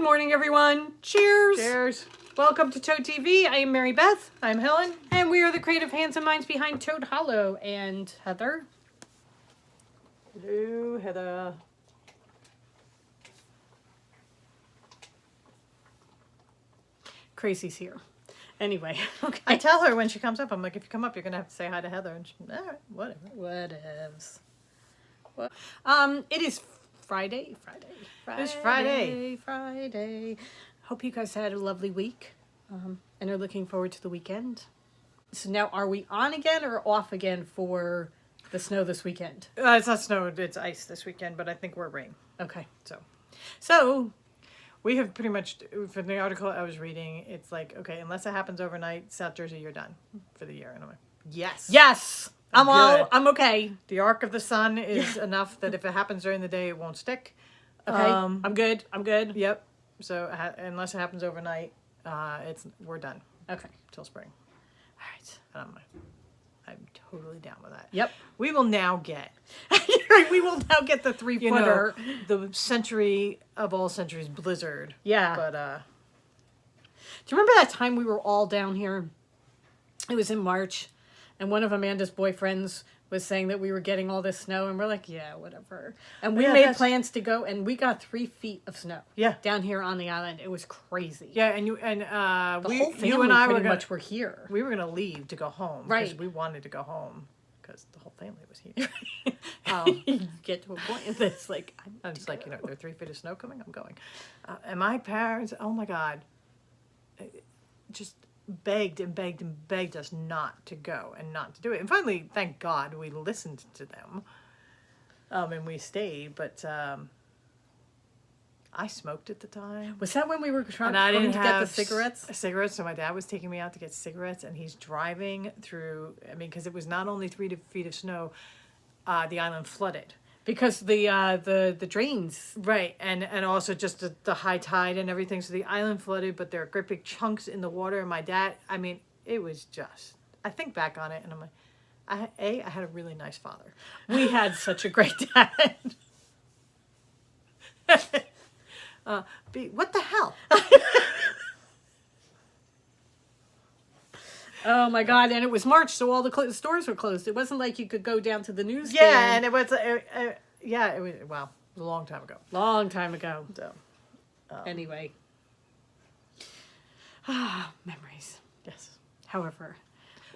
Good morning, everyone. Cheers. Cheers. Welcome to Toad TV. I am Mary Beth. I'm Helen. And we are the creative hands and minds behind Toad Hollow. And Heather. Hello, Heather. Crazy's here. Anyway, okay. I tell her when she comes up, I'm like, if you come up, you're going to have to say hi to Heather. And she's, all right, whatever. Whatevs. What? It is Friday. It's Friday. Friday. Hope you guys had a lovely week and are looking forward to the weekend. So now, are we on again or off again for the snow this weekend? It's not snow, it's ice this weekend, but I think we're rain. Okay. So we have pretty much, from the article I was reading, it's like, okay, unless it happens overnight, South Jersey, you're done for the year. And I'm like, yes. Yes. I'm Good. I'm okay. The arc of the sun is enough that if it happens during the day, it won't stick. Okay. I'm good. Yep. So unless it happens overnight, we're done. Okay. Till spring. All right. And I'm totally down with that. Yep. We will now get, We will now get the 3-footer. The century of all centuries blizzard. Yeah. But do you remember that time we were all down here? It was in March, and one of Amanda's boyfriends was saying that we were getting all this snow, and we're like, yeah, whatever. And we made plans to go, and we got 3 feet of snow. Yeah. Down here on the island. It was crazy. yeah, and the whole family you and I pretty much were here. We were gonna leave to go home. Right. Because we wanted to go home because the whole family was here. You get to a point in this, like, I'm just like, there are 3 feet of snow coming. I'm going. And my parents, oh my God, just begged and begged and begged us not to go and not to do it. And finally, thank God, we listened to them. And we stayed, but I smoked at the time. Was that when we were trying And to get the cigarettes? Cigarettes, so my dad was taking me out to get cigarettes, and he's driving through, because it was not only 3 feet of snow, the island flooded. Because the drains. Right, and also just the high tide and everything, so the island flooded, but there are great big chunks in the water, and my dad, it was just, I think back on it, and I'm like, I had a really nice father. We had such a great dad. What the hell? Oh my God! And it was March, so all the stores were closed. It wasn't like you could go down to the newsstand. Yeah, and it was, it was, wow, it was a long time ago. Long time ago. So, anyway, memories. yes. However,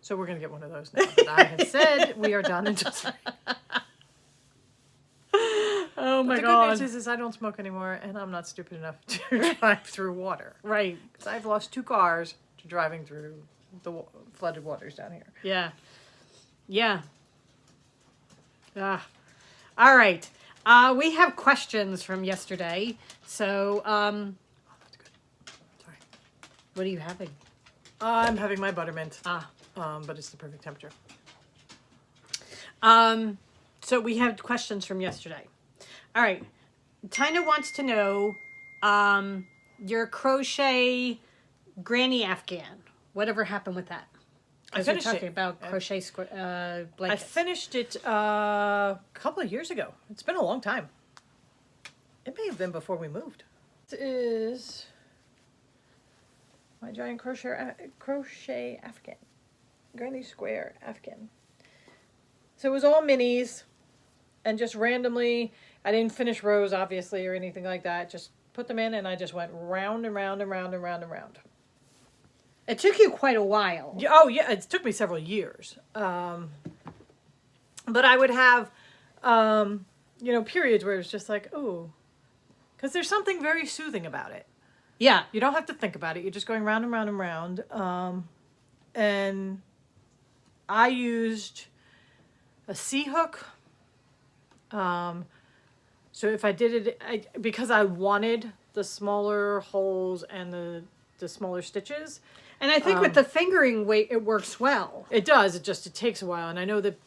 so we're gonna get one of those now that I have said we are done until spring. oh my The God! good news is I don't smoke anymore, and I'm not stupid enough to drive through water. Right. Because I've lost 2 cars to driving through the flooded waters down here. Yeah. Yeah. All right. We have questions from yesterday. So, Oh, that's good. Sorry. what are you having? I'm having my buttermint. But It's the perfect temperature. So we have questions from yesterday. All right. Tina wants to know your crochet granny Afghan. Whatever happened with that? Because we're talking about crochet I blankets. finished it a couple of years ago. It's been a long time. It may have been before we moved. This is my giant crochet Afghan. Granny square Afghan. So it was all minis, and just randomly, I didn't finish rows obviously or anything like that. Just put them in, and I just went round and round and round and round and round. It took you quite a while. Oh yeah, it took me several years. But I would have, periods where it was just like, ooh, because there's something very soothing about it. Yeah. You don't have to think about it. You're just going round and round and round. And I used a C-hook. So if I did it, because I wanted the smaller holes and the smaller stitches. And I think with the fingering weight, it works well. It does. It takes a while. And I know that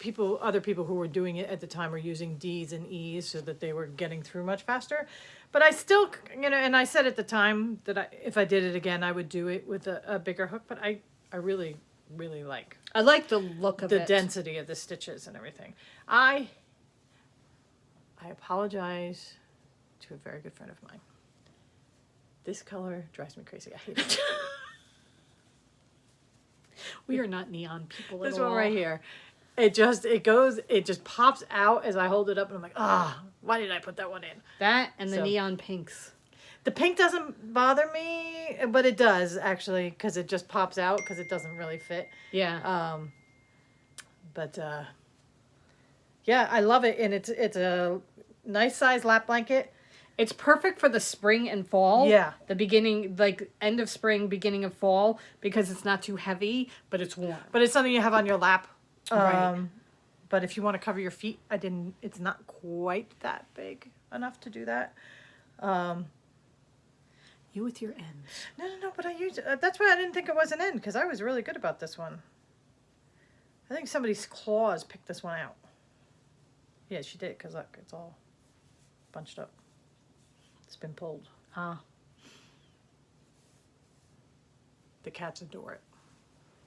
other people who were doing it at the time were using D's and E's so that they were getting through much faster. But I still, and I said at the time that if I did it again, I would do it with a bigger hook. But I really, really like. I like the look of the it. density of the stitches and everything. I apologize to a very good friend of mine. This color drives me crazy. I hate it. We are not neon people at all. This one right here. It just pops out as I hold it up, and I'm like, why did I put that one in? That and the neon pinks. The pink doesn't bother me, but it does actually, because it just pops out because it doesn't really fit. Yeah. Yeah, I love it, and it's a nice size lap blanket. It's perfect for the spring and fall. Yeah. The beginning, like end of spring, beginning of fall, because it's not too heavy, but it's warm. But it's something you have on your lap. Right. But if you want to cover your feet, it's not quite that big enough to do that. You with your ends. No, but I used that's why I didn't think it was an end, because I was really good about this one. I think somebody's claws picked this one out. Yeah, she did, because look, it's all bunched up. It's been pulled. The cats adore it.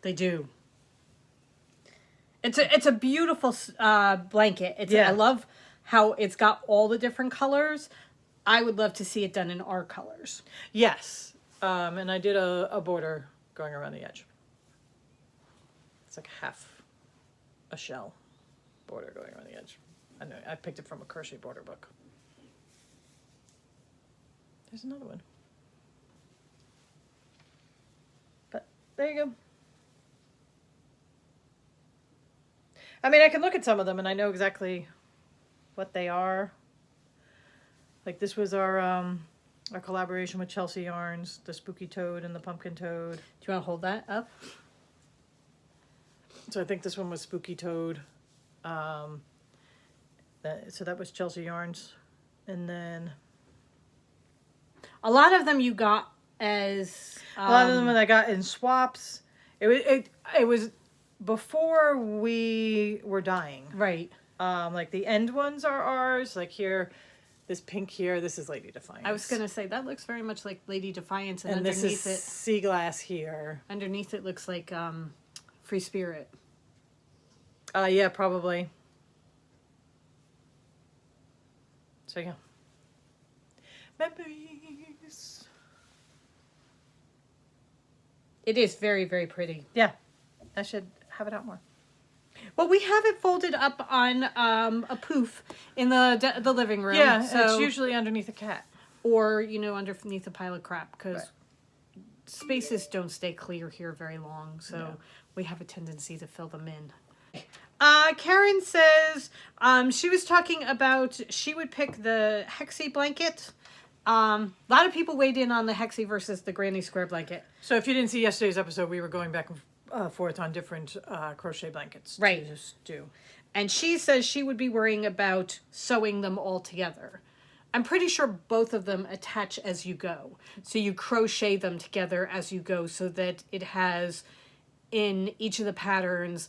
They do. It's a beautiful blanket. I love how it's got all the different colors. I would love to see it done in our colors. Yes. And I did a border going around the edge. It's like half a shell border going around the edge. I know, I picked it from a crochet border book. There's another one. But there you go. I mean, I can look at some of them and I know exactly what they are. Like this was our collaboration with Chelsea Yarns, the Spooky Toad and the Pumpkin Toad. Do you want to hold that up? So I think this one was Spooky Toad. So that was Chelsea Yarns. And then a lot of them you got as a lot of them I got in swaps. It was before we were dying. Right. Like the end ones are ours. Like here, this pink here, this is Lady Defiance. I was gonna say that looks very much like Lady Defiance, and this underneath is Sea Glass here. Underneath it looks like Free Spirit. Yeah, probably. So yeah. Memories. It is very, very pretty. Yeah. I should have it out more. Well, we have it folded up on a poof in the living room. Yeah, so, it's usually underneath a cat. Or, underneath a pile of crap, because spaces don't stay clear here very long, so we have a tendency to fill them in. Karen says she was talking about she would pick the Hexie blanket. A lot of people weighed in on the Hexie versus the Granny Square blanket. So if you didn't see yesterday's episode, we were going back and forth on different crochet blankets. Right. To just do. And she says she would be worrying about sewing them all together. I'm pretty sure both of them attach as you go. So you crochet them together as you go so that it has in each of the patterns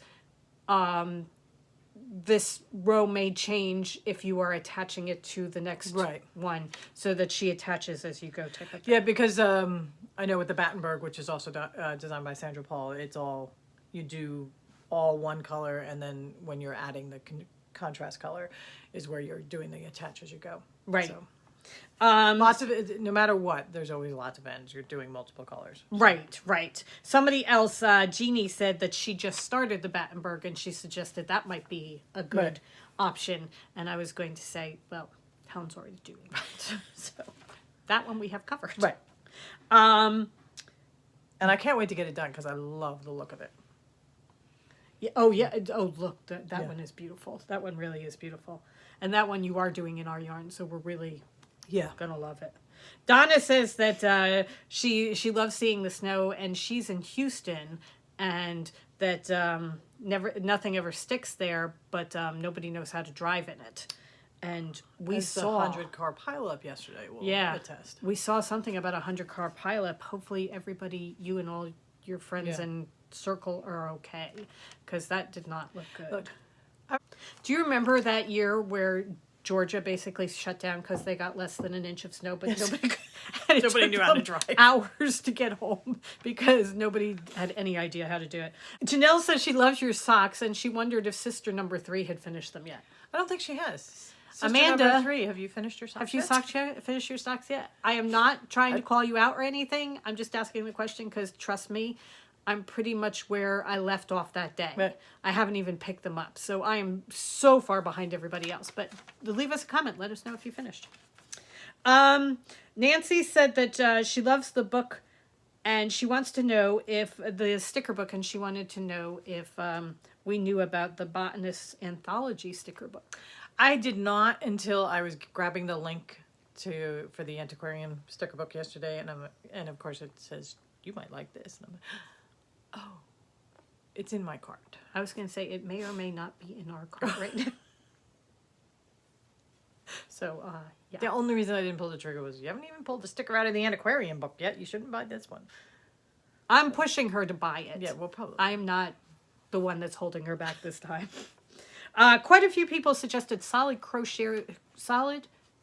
this row may change if you are attaching it to the next one, so that she attaches as you go type of thing. Yeah, because I know with the Battenberg, which is also designed by Sandra Paul, it's all, you do all one color, and then when you're adding the contrast color is where you're doing the attach as you go. Right. So, lots of it, no matter what, there's always lots of ends. You're doing multiple colors. Right. Somebody else, Jeannie, said that she just started the Battenberg and she suggested that might be a good option. And I was going to say, well, Helen's already doing that. So that one we have covered. Right. And I can't wait to get it done because I love the look of it. Yeah. Oh, yeah. Oh, look, that one is beautiful. That one really is beautiful. And that one you are doing in our yarn, so we're really... gonna love it. Donna says that she loves seeing the snow, and she's in Houston, and that nothing ever sticks there, but nobody knows how to drive in it. And we saw a 100-car pileup yesterday. We'll attest. We saw something about 100-car pileup. Hopefully, everybody, you and all your friends and circle are okay, because that did not look good. Look, do you remember that year where Georgia basically shut down because they got less than an inch of snow, but nobody knew how to drive. Hours to get home because nobody had any idea how to do it. Janelle says she loves your socks and she wondered if sister number 3 had finished them yet. I don't think she has. Sister Amanda, number 3, have you finished your socks? have you finished your socks yet? I am not trying to call you out or anything. I'm just asking the question because, trust me, I'm pretty much where I left off that day. Right. I haven't even picked them up. So I am so far behind everybody else. But leave us a comment. Let us know if you finished. Nancy said that she loves the book and she wants to know if the sticker book, and she wanted to know if we knew about the Botanist Anthology sticker book. I did not until I was grabbing the link for the antiquarian sticker book yesterday, and of course it says you might like this. And I'm, oh, it's in my cart. I was going to say it may or may not be in our cart right now. So, yeah. The only reason I didn't pull the trigger was you haven't even pulled the sticker out of the antiquarian book yet. You shouldn't buy this one. I'm pushing her to buy it. Yeah, well, probably. I am not the one that's holding her back this time. Quite a few people suggested solid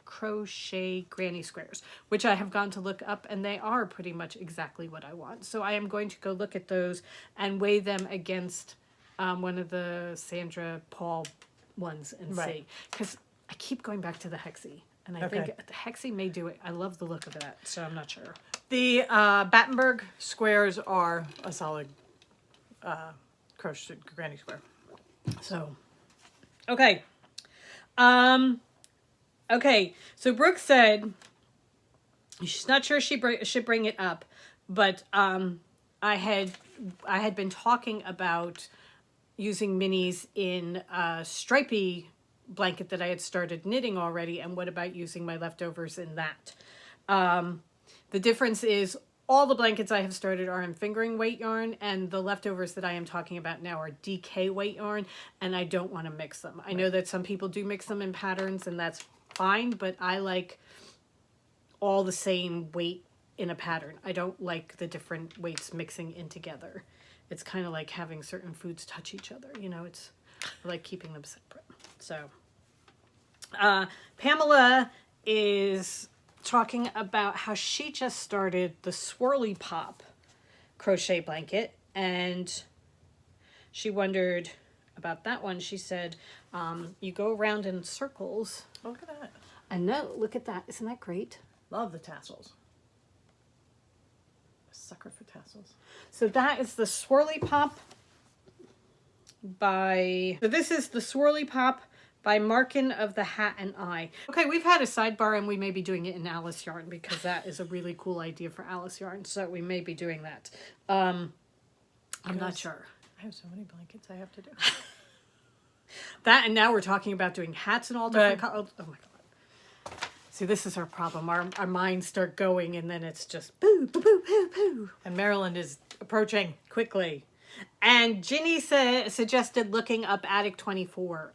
crochet granny squares, which I have gone to look up, and they are pretty much exactly what I want. So I am going to go look at those and weigh them against one of the Sandra Paul ones and see. Because I keep going back to the Hexie, and I think the Hexie may do it. I love the look of that, so I'm not sure. The Battenberg squares are a solid crochet granny square. So, okay. Okay, so Brooke said she's not sure she should bring it up, but I had been talking about using minis in a stripy blanket that I had started knitting already, and what about using my leftovers in that? The difference is all the blankets I have started are in fingering weight yarn, and the leftovers that I am talking about now are DK weight yarn, and I don't want to mix them. I know that some people do mix them in patterns, and that's fine, but I like all the same weight in a pattern. I don't like the different weights mixing in together. It's kind of like having certain foods touch each other, you know, I like keeping them separate. So, Pamela is talking about how she just started the Swirly Pop crochet blanket, and she wondered about that one. She said, you go around in circles. Look at that. I know, look at that. Isn't that great? Love the tassels. A sucker for tassels. So that is the Swirly Pop so this is the Swirly Pop by Markin of the Hat and Eye. Okay, we've had a sidebar, and we may be doing it in Alice Yarn because that is a really cool idea for Alice Yarn. So we may be doing that. I'm not sure. I have so many blankets I have to do. That, and now we're talking about doing hats in all different colors. Oh my God. See, this is our problem. Our minds start going, and then it's just boo, boo, boo, boo, boo. And Maryland is approaching Quickly. And Ginny suggested looking up Attic 24.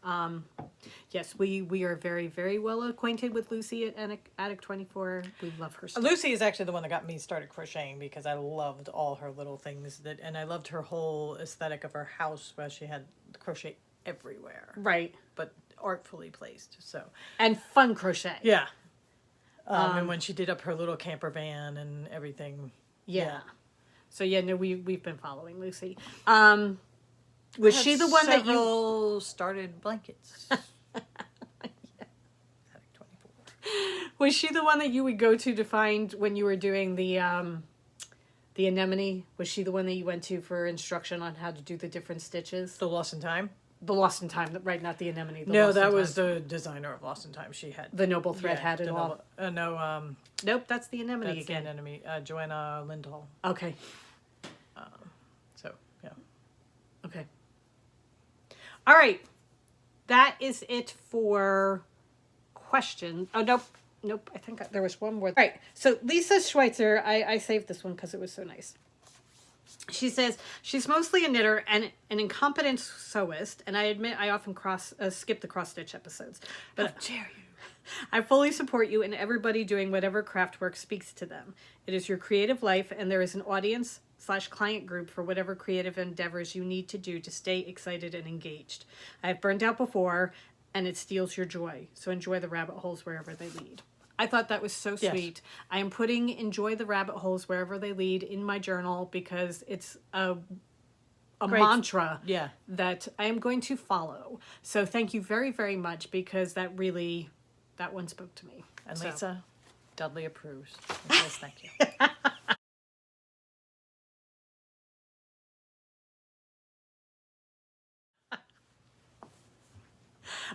Yes, we are very, very well acquainted with Lucy at Attic 24. We love her stuff. Lucy is actually the one that got me started crocheting because I loved all her little things and I loved her whole aesthetic of her house where she had crochet everywhere. Right. But artfully placed. So. And fun crochet. Yeah. And when she did up her little camper van and everything. Yeah. So yeah, no, we've been following Lucy. Was she the one that you started blankets? Yeah. Attic 24. Was she the one that you would go to find when you were doing the anemone? Was she the one that you went to for instruction on how to do the different stitches? The Lost in Time? The Lost in Time, right? Not the anemone. No, that was the designer of Lost in Time. She had the Noble Thread had it all. Nope, that's the anemone that's again. The anemone. Joanna Lindhall. Okay. So yeah. Okay. All right. That is it for questions. Oh nope. I think there was one more. All right. So Lisa Schweitzer, I saved this one because it was so nice. She says she's mostly a knitter and an incompetent sewist, and I admit I often skip the cross stitch episodes. But how dare you? I fully support you and everybody doing whatever craft work speaks to them. It is your creative life, and there is an audience/client group for whatever creative endeavors you need to do to stay excited and engaged. I have burned out before, and it steals your joy. So enjoy the rabbit holes wherever they lead. I thought that was so sweet. Yes. I am putting enjoy the rabbit holes wherever they lead in my journal because it's a Great. mantra Yeah. that I am going to follow. So thank you very, very much, because that one spoke to me. And So. Lisa, Dudley approves. And says thank you.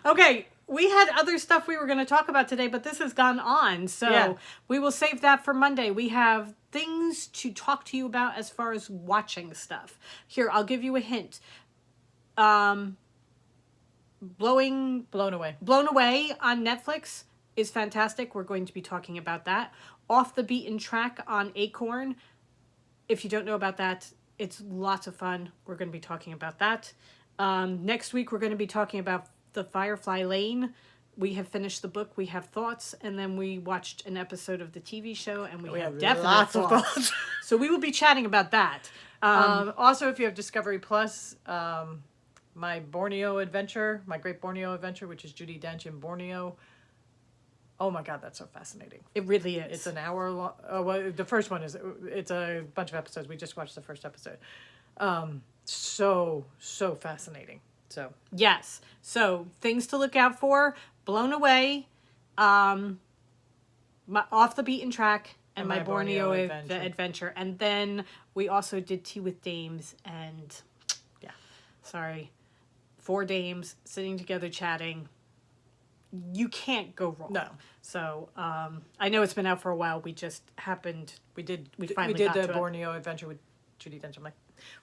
Okay, we had other stuff we were going to talk about today, but this has gone on. So we will save that for Monday. We have things to talk to you about as far as watching stuff. Here, I'll give you a hint. Blown Away. on Netflix is fantastic. We're going to be talking about that. Off the Beaten Track on Acorn. If you don't know about that, it's lots of fun. We're going to be talking about that. Next week, we're going to be talking about The Firefly Lane. We have finished the book. We have thoughts. And then we watched an episode of the TV show, and we have definite lots of thoughts. thoughts. So we will be chatting about that. Also, if you have Discovery Plus, my Borneo adventure, my Great Borneo Adventure, which is Judi Dench in Borneo. Oh my God, that's so fascinating. It really is. It's an hour long. Well, the first one it's a bunch of episodes. We just watched the first episode. So fascinating. So yes. So things to look out for: Blown Away, Off the Beaten Track, and my Borneo adventure. And then we also did Tea with Dames and 4 dames sitting together chatting. You can't go wrong. No. So I know it's been out for a while. We just happened. We finally did got the to Borneo adventure with Judi Dench. I'm like,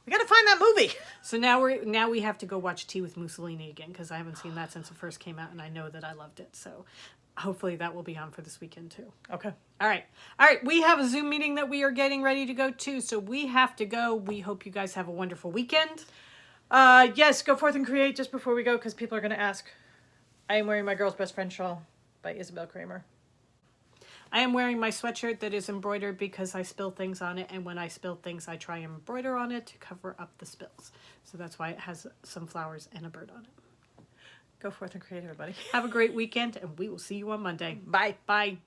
we gotta find that movie. So now we have to go watch Tea with Mussolini again, because I haven't seen that since it first came out, and I know that I loved it. So hopefully that will be on for this weekend too. Okay. All right. We have a Zoom meeting that we are getting ready to go to, so we have to go. We hope you guys have a wonderful weekend. Yes, go forth and create just before we go, because people are going to ask. I am wearing my Girl's Best Friend shawl by Isabel Kramer. I am wearing my sweatshirt that is embroidered because I spill things on it, and when I spill things, I try and embroider on it to cover up the spills. So that's why it has some flowers and a bird on it. Go forth and create, everybody. Have a great weekend, and we will see you on Monday. Bye. Bye.